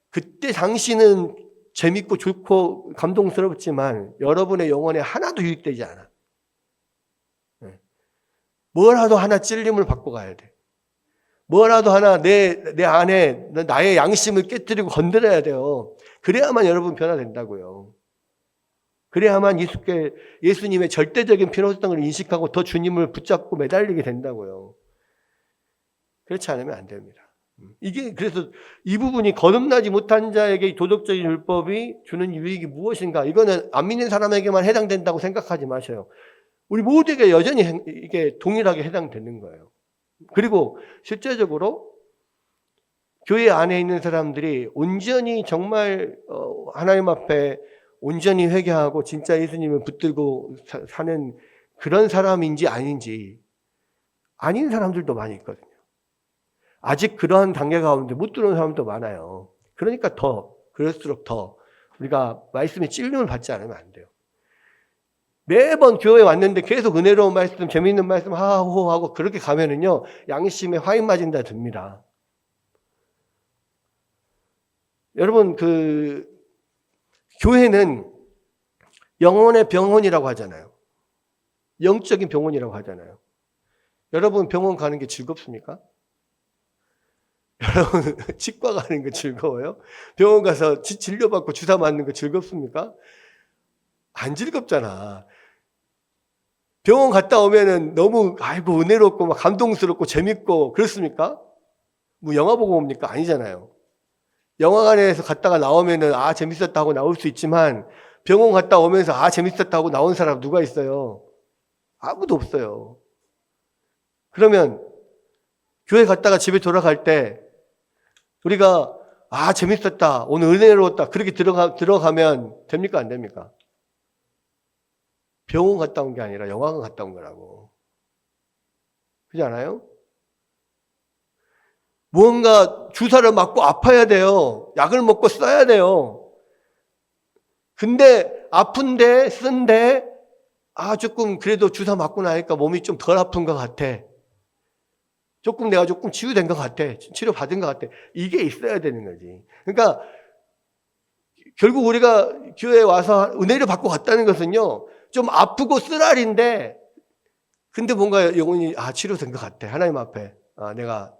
그때 당시는 재밌고 좋고 감동스럽지만 여러분의 영혼에 하나도 유익되지 않아. 뭐라도 하나 찔림을 받고 가야 돼. 뭐라도 하나 내 안에 나의 양심을 깨뜨리고 건드려야 돼요. 그래야만 여러분 변화된다고요. 그래야만 예수님의 절대적인 필요성을 인식하고 더 주님을 붙잡고 매달리게 된다고요. 그렇지 않으면 안 됩니다. 그래서 이 부분이 거듭나지 못한 자에게 도덕적인 율법이 주는 유익이 무엇인가? 이거는 안 믿는 사람에게만 해당된다고 생각하지 마셔요. 우리 모두에게 여전히 이게 동일하게 해당되는 거예요. 그리고 실제적으로 교회 안에 있는 사람들이 온전히 정말 하나님 앞에 온전히 회개하고 진짜 예수님을 붙들고 사는 그런 사람인지 아닌지 아닌 사람들도 많이 있거든요. 아직 그러한 단계 가운데 못 들어온 사람도 많아요. 그러니까 그럴수록 더 우리가 말씀에 찔림을 받지 않으면 안 돼요. 매번 교회에 왔는데 계속 은혜로운 말씀, 재미있는 말씀 하고 그렇게 가면은요, 양심에 화인 맞은다 듭니다. 여러분, 교회는 영혼의 병원이라고 하잖아요. 영적인 병원이라고 하잖아요. 여러분 병원 가는 게 즐겁습니까? 여러분 치과 가는 거 즐거워요? 병원 가서 진료받고 주사 맞는 거 즐겁습니까? 안 즐겁잖아. 병원 갔다 오면은 너무 은혜롭고 막 감동스럽고 재밌고 그렇습니까? 뭐 영화 보고 옵니까? 아니잖아요. 영화관에서 갔다가 나오면은 재밌었다 하고 나올 수 있지만 병원 갔다 오면서 재밌었다 하고 나온 사람 누가 있어요? 아무도 없어요. 그러면 교회 갔다가 집에 돌아갈 때 우리가 재밌었다, 오늘 은혜로웠다 그렇게 들어가면 됩니까? 안 됩니까? 병원 갔다 온 게 아니라 영화관 갔다 온 거라고. 그렇지 않아요? 무언가 주사를 맞고 아파야 돼요. 약을 먹고 써야 돼요. 근데 아픈데 쓴데 조금 그래도 주사 맞고 나니까 몸이 좀 덜 아픈 것 같아. 내가 조금 치유된 것 같아. 치료받은 것 같아. 이게 있어야 되는 거지. 그러니까 결국 우리가 교회에 와서 은혜를 받고 갔다는 것은요, 좀 아프고 쓰라린데 근데 뭔가 영혼이 치료된 것 같아. 하나님 앞에 내가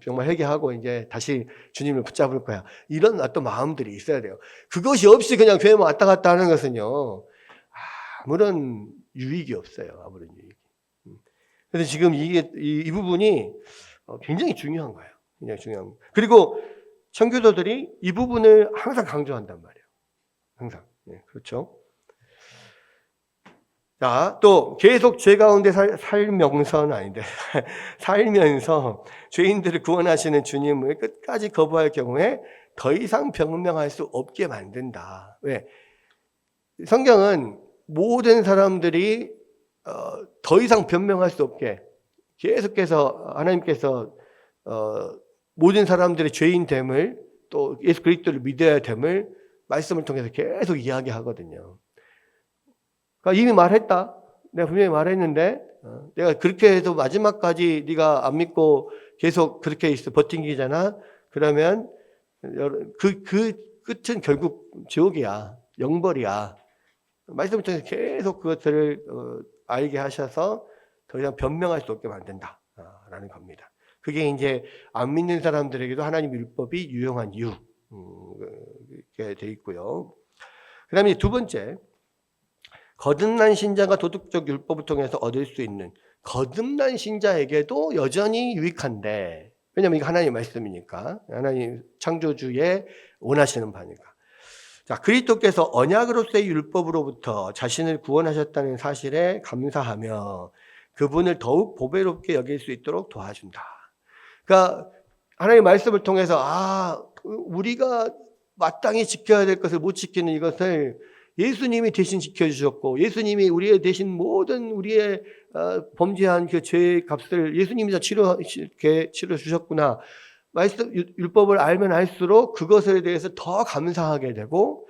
정말 회개하고 이제 다시 주님을 붙잡을 거야. 이런 어떤 마음들이 있어야 돼요. 그것이 없이 그냥 교회만 왔다 갔다 하는 것은요, 아무런 유익이 없어요. 아무런 유익이. 그래서 지금 이 부분이 굉장히 중요한 거예요. 굉장히 중요한 거. 그리고 청교도들이 이 부분을 항상 강조한단 말이에요. 항상. 네, 그렇죠. 자, 또 계속 죄 가운데 살면서는 아닌데 살면서 죄인들을 구원하시는 주님을 끝까지 거부할 경우에 더 이상 변명할 수 없게 만든다. 왜? 성경은 모든 사람들이 더 이상 변명할 수 없게 계속해서 하나님께서 모든 사람들의 죄인됨을 또 예수 그리스도를 믿어야 됨을 말씀을 통해서 계속 이야기하거든요. 그러니까 이미 말했다. 내가 분명히 말했는데 내가 그렇게 해도 마지막까지 네가 안 믿고 계속 그렇게 있어 버팅기잖아. 그러면 그 끝은 결국 지옥이야. 영벌이야. 말씀을 통해서 계속 그것들을 알게 하셔서 더 이상 변명할 수 없게 만든다라는 겁니다. 그게 이제 안 믿는 사람들에게도 하나님의 율법이 유용한 이유 이렇게 돼 있고요. 그 다음에 두 번째, 거듭난 신자가 도덕적 율법을 통해서 얻을 수 있는, 거듭난 신자에게도 여전히 유익한데, 왜냐하면 이거 하나님의 말씀이니까, 하나님 창조주의 원하시는 바니까. 자, 그리스도께서 언약으로서의 율법으로부터 자신을 구원하셨다는 사실에 감사하며 그분을 더욱 보배롭게 여길 수 있도록 도와준다. 그러니까 하나님의 말씀을 통해서 우리가 마땅히 지켜야 될 것을 못 지키는 이것을 예수님이 대신 지켜주셨고, 예수님이 우리의 대신 모든 우리의 범죄한 그 죄의 값을 예수님이 다 치러 주셨구나. 말씀 율법을 알면 알수록 그것에 대해서 더 감사하게 되고,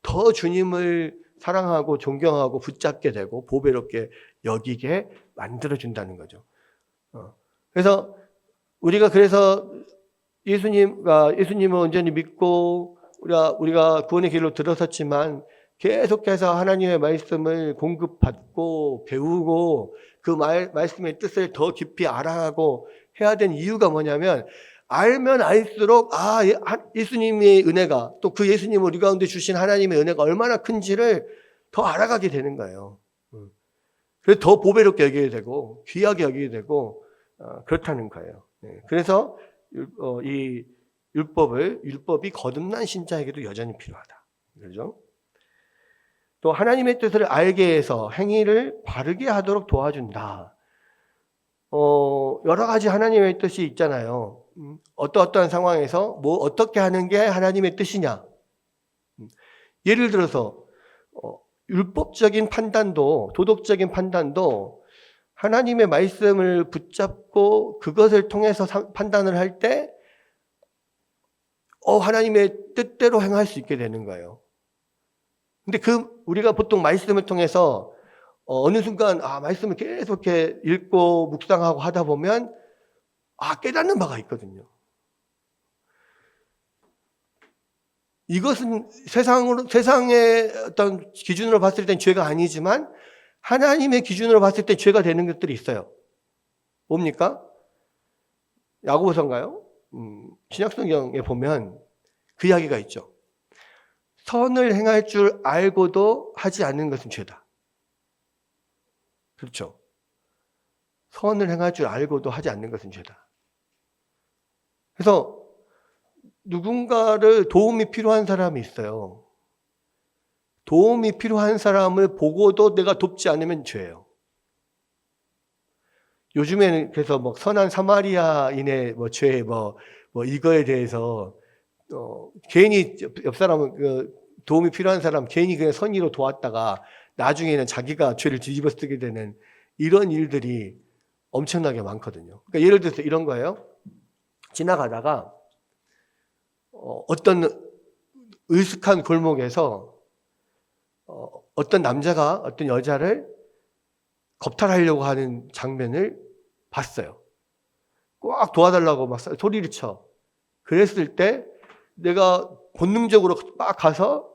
더 주님을 사랑하고 존경하고 붙잡게 되고 보배롭게 여기게 만들어 준다는 거죠. 그래서 우리가 예수님을 온전히 믿고 우리가 구원의 길로 들어섰지만 계속해서 하나님의 말씀을 공급받고 배우고 그 말씀의 뜻을 더 깊이 알아가고 해야 되는 이유가 뭐냐면, 알면 알수록 예수님의 은혜가, 또 그 예수님 우리 가운데 주신 하나님의 은혜가 얼마나 큰지를 더 알아가게 되는 거예요. 그래서 더 보배롭게 여기게 되고 귀하게 여기게 되고 그렇다는 거예요. 그래서 이 율법이 거듭난 신자에게도 여전히 필요하다. 그렇죠? 또 하나님의 뜻을 알게 해서 행위를 바르게 하도록 도와준다. 여러 가지 하나님의 뜻이 있잖아요. 어떠한 상황에서 어떻게 하는 게 하나님의 뜻이냐. 예를 들어서 율법적인 판단도, 도덕적인 판단도 하나님의 말씀을 붙잡고 그것을 통해서 판단을 할 때 하나님의 뜻대로 행할 수 있게 되는 거예요. 근데 우리가 보통 말씀을 통해서 어느 순간 말씀을 계속 이렇게 읽고 묵상하고 하다 보면 깨닫는 바가 있거든요. 이것은 세상의 어떤 기준으로 봤을 땐 죄가 아니지만 하나님의 기준으로 봤을 때 죄가 되는 것들이 있어요. 뭡니까? 야고보서인가요? 신약성경에 보면 그 이야기가 있죠. 선을 행할 줄 알고도 하지 않는 것은 죄다. 그렇죠. 선을 행할 줄 알고도 하지 않는 것은 죄다. 그래서 누군가를 도움이 필요한 사람이 있어요. 도움이 필요한 사람을 보고도 내가 돕지 않으면 죄예요. 요즘에는 그래서 선한 사마리아인의 죄 이거에 대해서 괜히 옆 사람은 도움이 필요한 사람 괜히 그냥 선의로 도왔다가 나중에는 자기가 죄를 뒤집어 쓰게 되는 이런 일들이 엄청나게 많거든요. 그러니까 예를 들어서 이런 거예요. 지나가다가 어떤 으슥한 골목에서 어떤 남자가 어떤 여자를 겁탈하려고 하는 장면을 봤어요. 꽉 도와달라고 막 소리를 쳐. 그랬을 때 내가 본능적으로 막 가서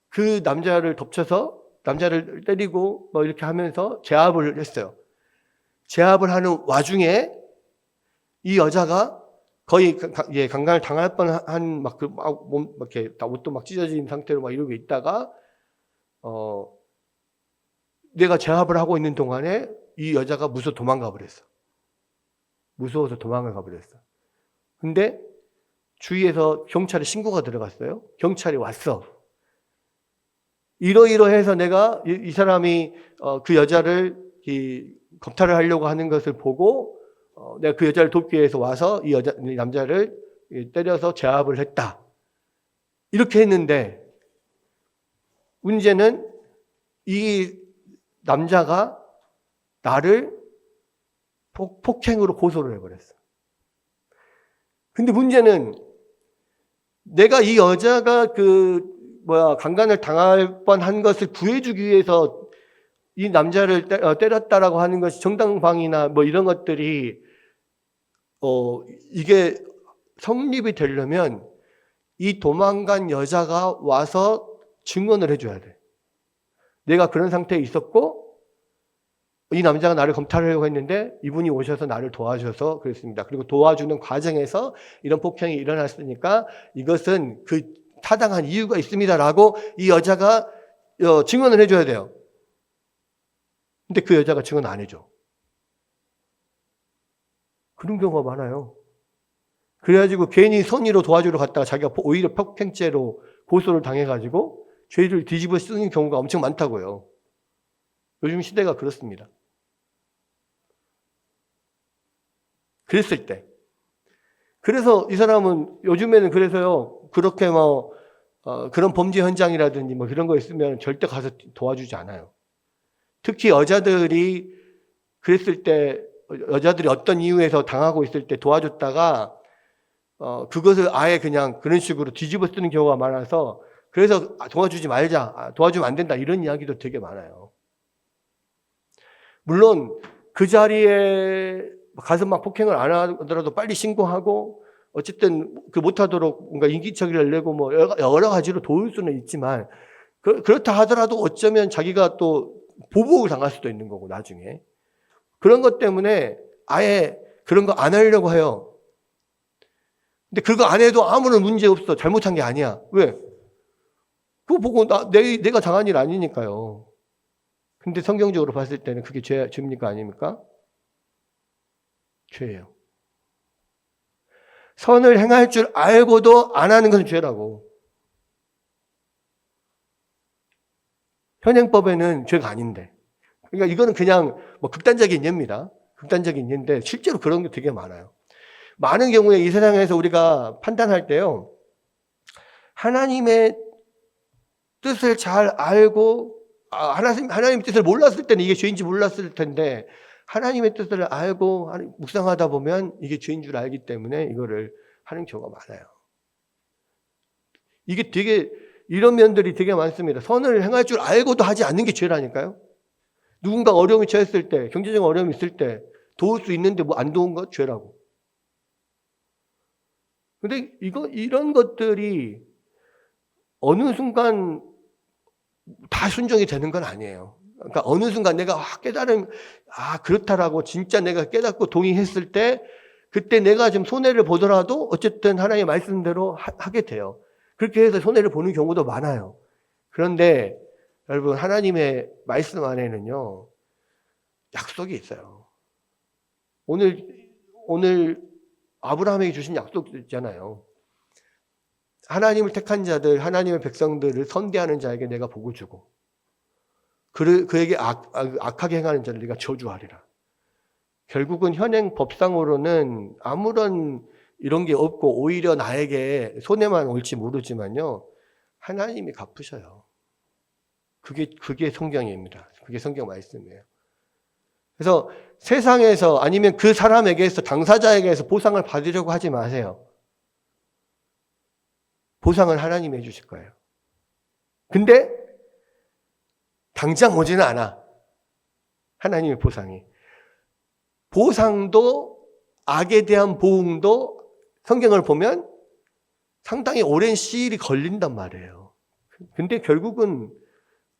그 남자를 덮쳐서 남자를 때리고 이렇게 하면서 제압을 했어요. 제압을 하는 와중에 이 여자가 거의 강간을 당할 뻔한 몸 이렇게 옷도 막 찢어진 상태로 막 이러고 있다가 내가 제압을 하고 있는 동안에 이 여자가 무서워 도망가 버렸어. 무서워서 도망가 버렸어. 근데 주위에서 경찰에 신고가 들어갔어요. 경찰이 왔어. 이러이러해서 내가 이 사람이 그 여자를 겁탈을 하려고 하는 것을 보고 내가 그 여자를 돕기 위해서 와서 이 남자를 때려서 제압을 했다. 이렇게 했는데 문제는 이 남자가 나를 폭행으로 고소를 해버렸어. 근데 문제는 내가 이 여자가 강간을 당할 뻔한 것을 구해주기 위해서 이 남자를 때렸다라고 하는 것이 정당방위나 뭐 이런 것들이 이게 성립이 되려면 이 도망간 여자가 와서 증언을 해줘야 돼. 내가 그런 상태에 있었고 이 남자가 나를 검탈하려고 했는데 이분이 오셔서 나를 도와줘서 그랬습니다. 그리고 도와주는 과정에서 이런 폭행이 일어났으니까 이것은 그 타당한 이유가 있습니다라고 이 여자가 증언을 해줘야 돼요. 근데 그 여자가 증언 안 해줘. 그런 경우가 많아요. 그래가지고 괜히 선의로 도와주러 갔다가 자기가 오히려 폭행죄로 고소를 당해가지고 죄를 뒤집어 쓰는 경우가 엄청 많다고요. 요즘 시대가 그렇습니다. 그랬을 때. 그래서 이 사람은 요즘에는 그래서요, 그렇게 그런 범죄 현장이라든지 뭐 그런 거 있으면 절대 가서 도와주지 않아요. 특히 여자들이 그랬을 때, 여자들이 어떤 이유에서 당하고 있을 때 도와줬다가, 그것을 아예 그냥 그런 식으로 뒤집어 쓰는 경우가 많아서, 그래서 도와주지 말자, 도와주면 안 된다, 이런 이야기도 되게 많아요. 물론, 그 자리에 가서 막 폭행을 안 하더라도 빨리 신고하고, 어쨌든 못하도록 뭔가 인기척이를 내고 뭐 여러 가지로 도울 수는 있지만, 그렇다 하더라도 어쩌면 자기가 또 보복을 당할 수도 있는 거고, 나중에. 그런 것 때문에 아예 그런 거 안 하려고 해요. 근데 그거 안 해도 아무런 문제 없어. 잘못한 게 아니야. 왜? 그거 보고 내가 당한 일 아니니까요. 근데 성경적으로 봤을 때는 그게 죄입니까? 아닙니까? 죄예요. 선을 행할 줄 알고도 안 하는 것은 죄라고. 현행법에는 죄가 아닌데. 그러니까 이거는 그냥 극단적인 예입니다. 극단적인 예인데 실제로 그런 게 되게 많아요. 많은 경우에 이 세상에서 우리가 판단할 때요, 하나님의 뜻을 잘 알고, 하나님의 뜻을 몰랐을 때는 이게 죄인지 몰랐을 텐데, 하나님의 뜻을 알고 묵상하다 보면 이게 죄인 줄 알기 때문에 이거를 하는 경우가 많아요. 이게 되게, 이런 면들이 되게 많습니다. 선을 행할 줄 알고도 하지 않는 게 죄라니까요. 누군가 어려움이 처했을 때, 경제적 어려움이 있을 때 도울 수 있는데 뭐 안 도운 거 죄라고. 근데 이런 것들이 어느 순간 다 순종이 되는 건 아니에요. 그러니까 어느 순간 내가 그렇다라고 진짜 내가 깨닫고 동의했을 때, 그때 내가 좀 손해를 보더라도 어쨌든 하나님의 말씀대로 하게 돼요. 그렇게 해서 손해를 보는 경우도 많아요. 그런데 여러분, 하나님의 말씀 안에는요, 약속이 있어요. 오늘 아브라함에게 주신 약속도 있잖아요. 하나님을 택한 자들, 하나님의 백성들을 선대하는 자에게 내가 복을 주고, 그에게 악하게 행하는 자를 네가 저주하리라. 결국은 현행 법상으로는 아무런 이런 게 없고 오히려 나에게 손해만 올지 모르지만요, 하나님이 갚으셔요. 그게 성경입니다. 그게 성경 말씀이에요. 그래서 세상에서 아니면 그 사람에게서, 당사자에게서 보상을 받으려고 하지 마세요. 보상을 하나님이 해주실 거예요. 근데 당장 오지는 않아. 하나님의 보상이. 보상도 악에 대한 보응도 성경을 보면 상당히 오랜 시일이 걸린단 말이에요. 근데 결국은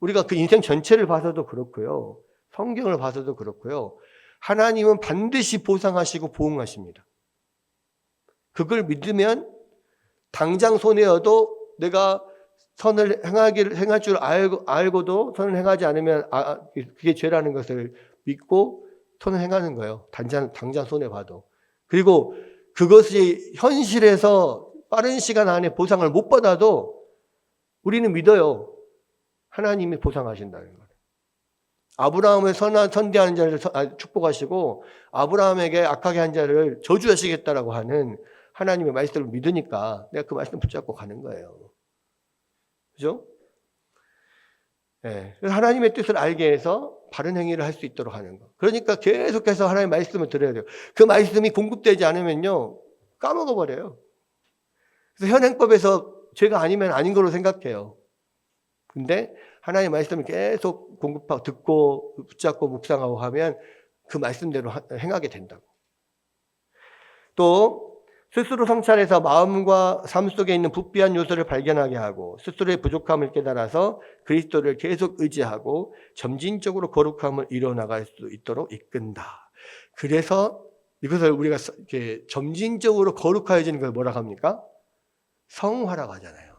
우리가 그 인생 전체를 봐서도 그렇고요, 성경을 봐서도 그렇고요, 하나님은 반드시 보상하시고 보응하십니다. 그걸 믿으면 당장 손해여도 내가 선을 행할 줄 알고도 선을 행하지 않으면 그게 죄라는 것을 믿고 선을 행하는 거예요. 당장 손해봐도. 그리고 그것이 현실에서 빠른 시간 안에 보상을 못 받아도 우리는 믿어요. 하나님이 보상하신다는 거예요. 아브라함을 선대하는 자를 축복하시고 아브라함에게 악하게 한 자를 저주하시겠다라고 하는 하나님의 말씀을 믿으니까 내가 그 말씀 붙잡고 가는 거예요. 그죠? 예. 그래서 하나님의 뜻을 알게 해서 바른 행위를 할 수 있도록 하는 거. 그러니까 계속해서 하나님의 말씀을 들어야 돼요. 그 말씀이 공급되지 않으면요, 까먹어 버려요. 그래서 현행법에서 죄가 아니면 아닌 걸로 생각해요. 근데 하나님의 말씀을 계속 공급하고 듣고 붙잡고 묵상하고 하면 그 말씀대로 행하게 된다고. 또 스스로 성찰해서 마음과 삶 속에 있는 부패한 요소를 발견하게 하고 스스로의 부족함을 깨달아서 그리스도를 계속 의지하고 점진적으로 거룩함을 이뤄나갈 수 있도록 이끈다. 그래서 이것을 우리가 이렇게 점진적으로 거룩해지는 걸 뭐라고 합니까? 성화라고 하잖아요.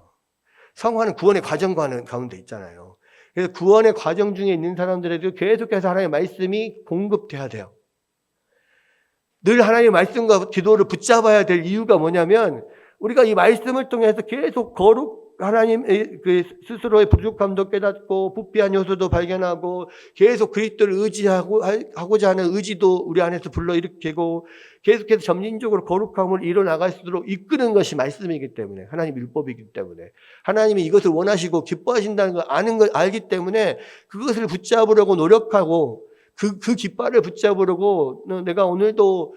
성화는 구원의 과정 가운데 있잖아요. 그래서 구원의 과정 중에 있는 사람들에도 계속해서 하나님의 말씀이 공급돼야 돼요. 늘 하나님의 말씀과 기도를 붙잡아야 될 이유가 뭐냐면 우리가 이 말씀을 통해서 계속 하나님 그 스스로의 부족함도 깨닫고 부패한 요소도 발견하고 계속 그리스도를 의지하고자 하는 의지도 우리 안에서 불러일으키고 계속해서 점진적으로 거룩함을 이뤄나갈 수 있도록 이끄는 것이 말씀이기 때문에 하나님 율법이기 때문에 하나님이 이것을 원하시고 기뻐하신다는 걸 아는 걸 알기 때문에 그것을 붙잡으려고 노력하고 그 깃발을 붙잡으려고 내가 오늘도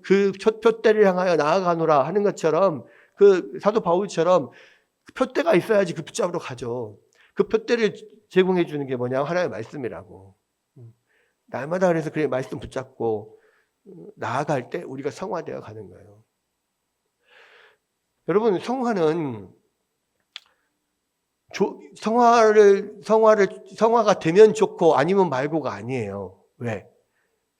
그 표대를 향하여 나아가노라 하는 것처럼 그 사도 바울처럼 표대가 있어야지 그 붙잡으러 가죠. 그 표대를 제공해 주는 게 뭐냐? 하나님의 말씀이라고. 날마다 그래서 그 말씀 붙잡고 나아갈 때 우리가 성화되어 가는 거예요. 여러분, 성화가 되면 좋고 아니면 말고가 아니에요. 왜?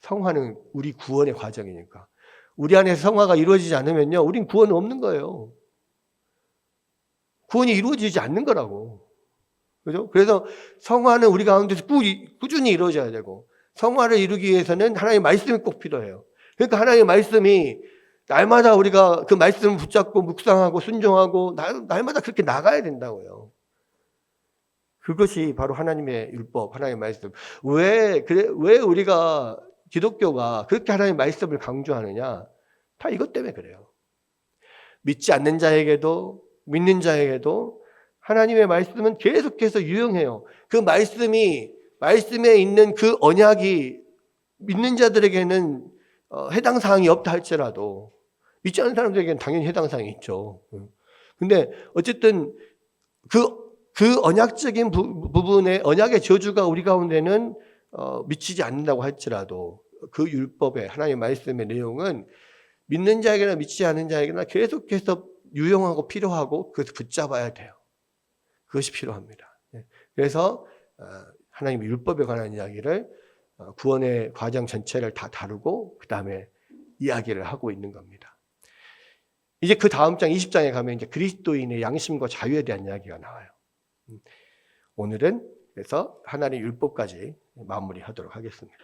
성화는 우리 구원의 과정이니까. 우리 안에서 성화가 이루어지지 않으면요, 우린 구원은 없는 거예요. 구원이 이루어지지 않는 거라고. 그죠? 그래서 성화는 우리 가운데서 꾸준히 이루어져야 되고, 성화를 이루기 위해서는 하나님의 말씀이 꼭 필요해요. 그러니까 하나님의 말씀이 날마다 우리가 그 말씀을 붙잡고 묵상하고 순종하고 날마다 그렇게 나가야 된다고요. 그것이 바로 하나님의 율법, 하나님의 말씀. 왜 우리가 기독교가 그렇게 하나님의 말씀을 강조하느냐? 다 이것 때문에 그래요. 믿지 않는 자에게도 믿는 자에게도 하나님의 말씀은 계속해서 유용해요. 그 말씀에 있는 그 언약이 믿는 자들에게는 해당 사항이 없다 할지라도 믿지 않는 사람들에게는 당연히 해당 사항이 있죠. 근데 어쨌든 그 언약적인 부분에 언약의 저주가 우리 가운데는 미치지 않는다고 할지라도 그 율법의 하나님의 말씀의 내용은 믿는 자에게나 믿지 않는 자에게나 계속해서 유용하고 필요하고 그것을 붙잡아야 돼요. 그것이 필요합니다. 그래서 하나님의 율법에 관한 이야기를 구원의 과정 전체를 다 다루고 그 다음에 이야기를 하고 있는 겁니다. 이제 그 다음 장 20장에 가면 이제 그리스도인의 양심과 자유에 대한 이야기가 나와요. 오늘은 그래서 하나님의 율법까지 마무리하도록 하겠습니다.